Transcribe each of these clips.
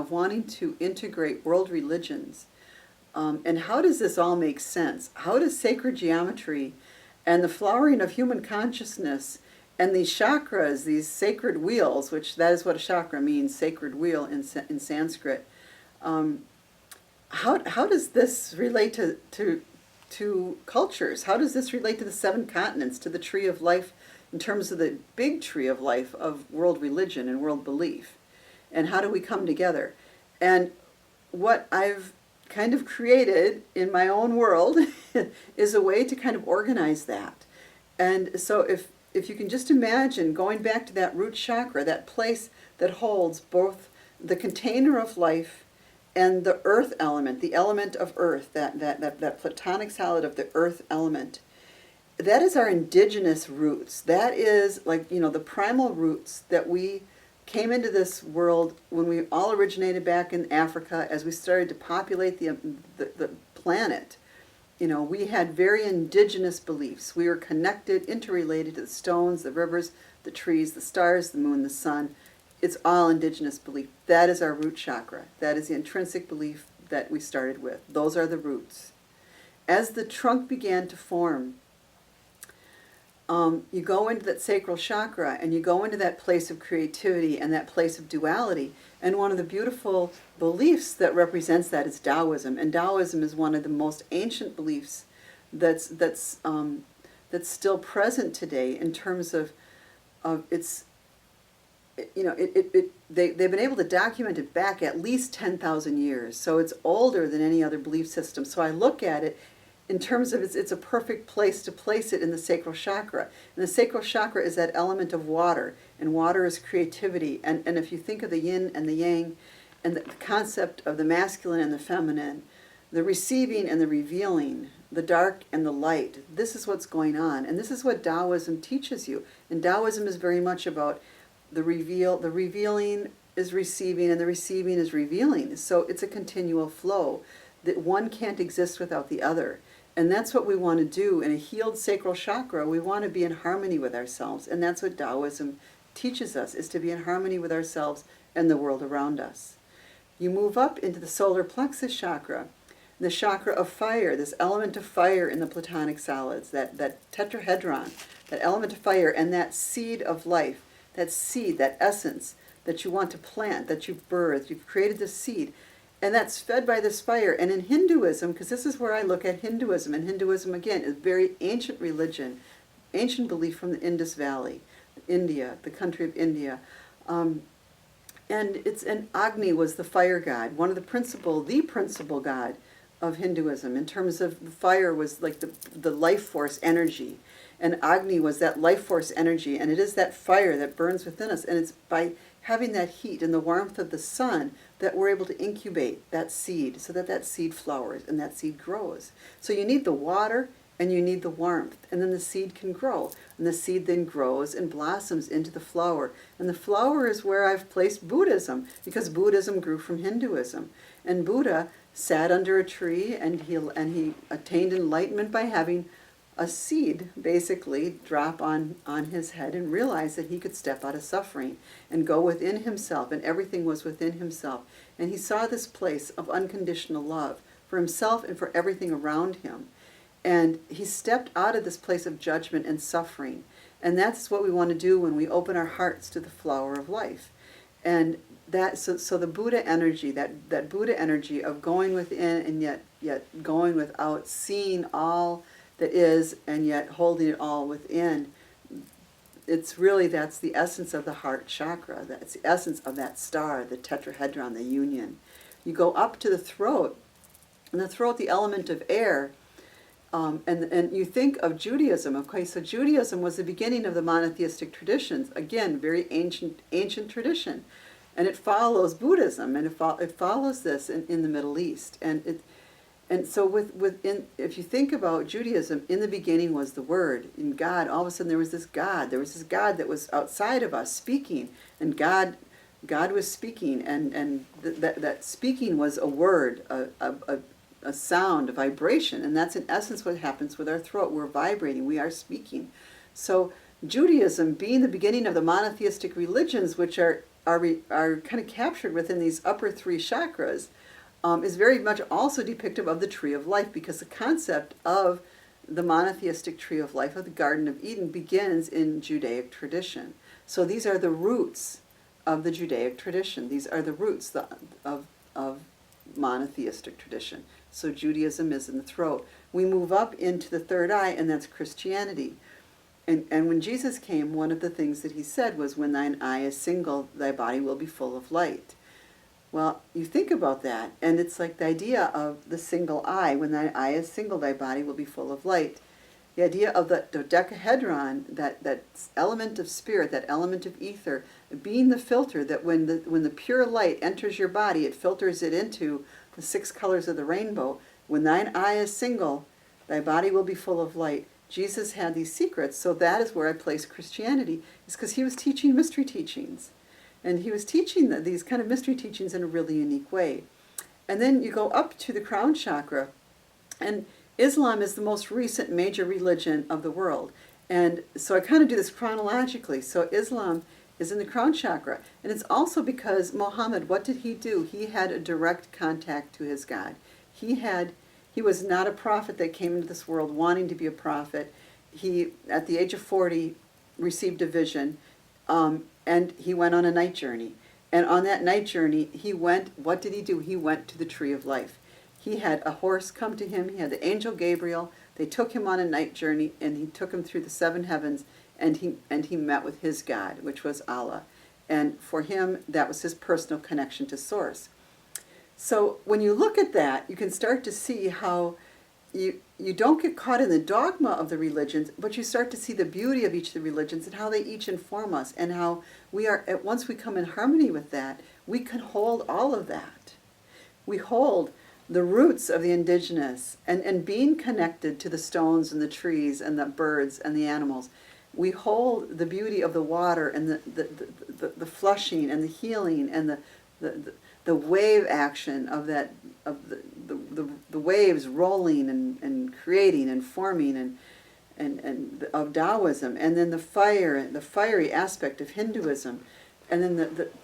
of wanting to integrate world religions. And how does this all make sense? How does sacred geometry and the flowering of human consciousness and these chakras, these sacred wheels, which that is what a chakra means, sacred wheel in Sanskrit, how does this relate to cultures? How does this relate to the 7 continents, to the tree of life, in terms of the big tree of life of world religion and world belief? And how do we come together? And what I've kind of created in my own world is a way to kind of organize that. And so if you can just imagine going back to that root chakra, that place that holds both the container of life and the earth element, the element of earth, that platonic solid of the earth element, that is our indigenous roots. That is like, the primal roots that we came into this world when we all originated back in Africa as we started to populate the planet. We had very indigenous beliefs. We were connected, interrelated to the stones, the rivers, the trees, the stars, the moon, the sun. It's all indigenous belief. That is our root chakra. That is the intrinsic belief that we started with. Those are the roots. As the trunk began to form, you go into that sacral chakra and you go into that place of creativity and that place of duality. And one of the beautiful beliefs that represents that is Taoism. And Taoism is one of the most ancient beliefs that's still present today in terms of its. They've been able to document it back at least 10,000 years. So it's older than any other belief system. So I look at it in terms of it's a perfect place to place it in the sacral chakra. And the sacral chakra is that element of water, and water is creativity. And if you think of the yin and the yang, and the concept of the masculine and the feminine, the receiving and the revealing, the dark and the light, this is what's going on. And this is what Taoism teaches you. And Taoism is very much about the revealing is receiving, and the receiving is revealing. So it's a continual flow, that one can't exist without the other. And that's what we want to do. In a healed sacral chakra, we want to be in harmony with ourselves. And that's what Taoism teaches us, is to be in harmony with ourselves and the world around us. You move up into the solar plexus chakra, the chakra of fire, this element of fire in the platonic solids, that tetrahedron, that element of fire, and that seed of life, that seed, that essence that you want to plant, that you've birthed. You've created this seed. And that's fed by this fire. And in Hinduism, because this is where I look at Hinduism, and Hinduism, again, is very ancient religion, ancient belief from the Indus Valley, India, the country of India. And Agni was the fire god, one of the principal god of Hinduism. In terms of the fire was like the life force energy. And Agni was that life force energy. And it is that fire that burns within us. And it's by having that heat and the warmth of the sun that we're able to incubate that seed so that that seed flowers and that seed grows. So you need the water and you need the warmth, and then the seed can grow. And the seed then grows and blossoms into the flower. And the flower is where I've placed Buddhism, because Buddhism grew from Hinduism. And Buddha sat under a tree and he attained enlightenment by having a seed basically drop on his head and realize that he could step out of suffering and go within himself, and everything was within himself. And he saw this place of unconditional love for himself and for everything around him. And he stepped out of this place of judgment and suffering. And that's what we want to do when we open our hearts to the flower of life. And that so the Buddha energy, that Buddha energy of going within and yet going without, seeing all that is and yet holding it all within, that's the essence of the heart chakra. That's the essence of that star, the tetrahedron, the union. You go up to the throat, and the throat, the element of air, and you think of Judaism. Okay, so Judaism was the beginning of the monotheistic traditions. Again, very ancient tradition, and it follows Buddhism, and it follows this in the Middle East, and so if you think about Judaism, in the beginning was the Word, in God. All of a sudden there was this God that was outside of us speaking, and God was speaking, and that speaking was a word, a sound, a vibration, and that's in essence what happens with our throat. We're vibrating, we are speaking. So Judaism being the beginning of the monotheistic religions, which are are kind of captured within these upper three chakras, is very much also depictive of the tree of life, because the concept of the monotheistic tree of life, of the Garden of Eden, begins in Judaic tradition. So these are the roots of the Judaic tradition. These are the roots of monotheistic tradition. So Judaism is in the throat. We move up into the third eye, and that's Christianity. And when Jesus came, one of the things that he said was, when thine eye is single, thy body will be full of light. Well, you think about that, and it's like the idea of the single eye. When thine eye is single, thy body will be full of light. The idea of the dodecahedron, that element of spirit, that element of ether, being the filter, that when the pure light enters your body, it filters it into the 6 colors of the rainbow. When thine eye is single, thy body will be full of light. Jesus had these secrets, so that is where I place Christianity, is because he was teaching mystery teachings. And he was teaching these kind of mystery teachings in a really unique way. And then you go up to the crown chakra, and Islam is the most recent major religion of the world. And so I kind of do this chronologically. So Islam is in the crown chakra. And it's also because Muhammad, what did he do? He had a direct contact to his God. He was not a prophet that came into this world wanting to be a prophet. He, at the age of 40, received a vision, and he went on a night journey. And on that night journey, what did he do? He went to the tree of life. He had a horse come to him. He had the angel Gabriel. They took him on a night journey, and he took him through the 7 heavens, and he met with his God, which was Allah. And for him, that was his personal connection to Source. So when you look at that, you can start to see how you don't get caught in the dogma of the religions, but you start to see the beauty of each of the religions and how they each inform us, and how once we come in harmony with that, we can hold all of that. We hold the roots of the indigenous, and being connected to the stones and the trees and the birds and the animals. We hold the beauty of the water and the flushing and the healing and the wave action of the waves rolling and creating and forming and of Taoism, and then the fiery aspect of Hinduism, and then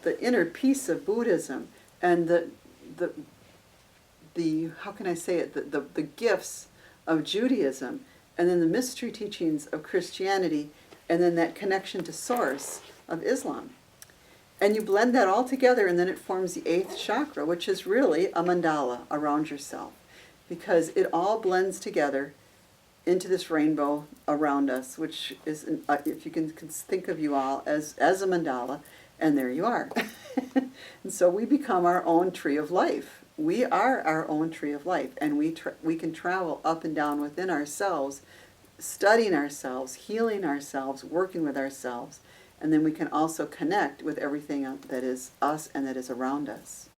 the inner peace of Buddhism, and the how can I say it, the gifts of Judaism, and then the mystery teachings of Christianity, and then that connection to Source of Islam. And you blend that all together, and then it forms the 8th chakra, which is really a mandala around yourself, because it all blends together into this rainbow around us, which is, if you can think of you all as a mandala, and there you are. And so we become our own tree of life. We are our own tree of life, and we can travel up and down within ourselves, studying ourselves, healing ourselves, working with ourselves, and then we can also connect with everything that is us and that is around us.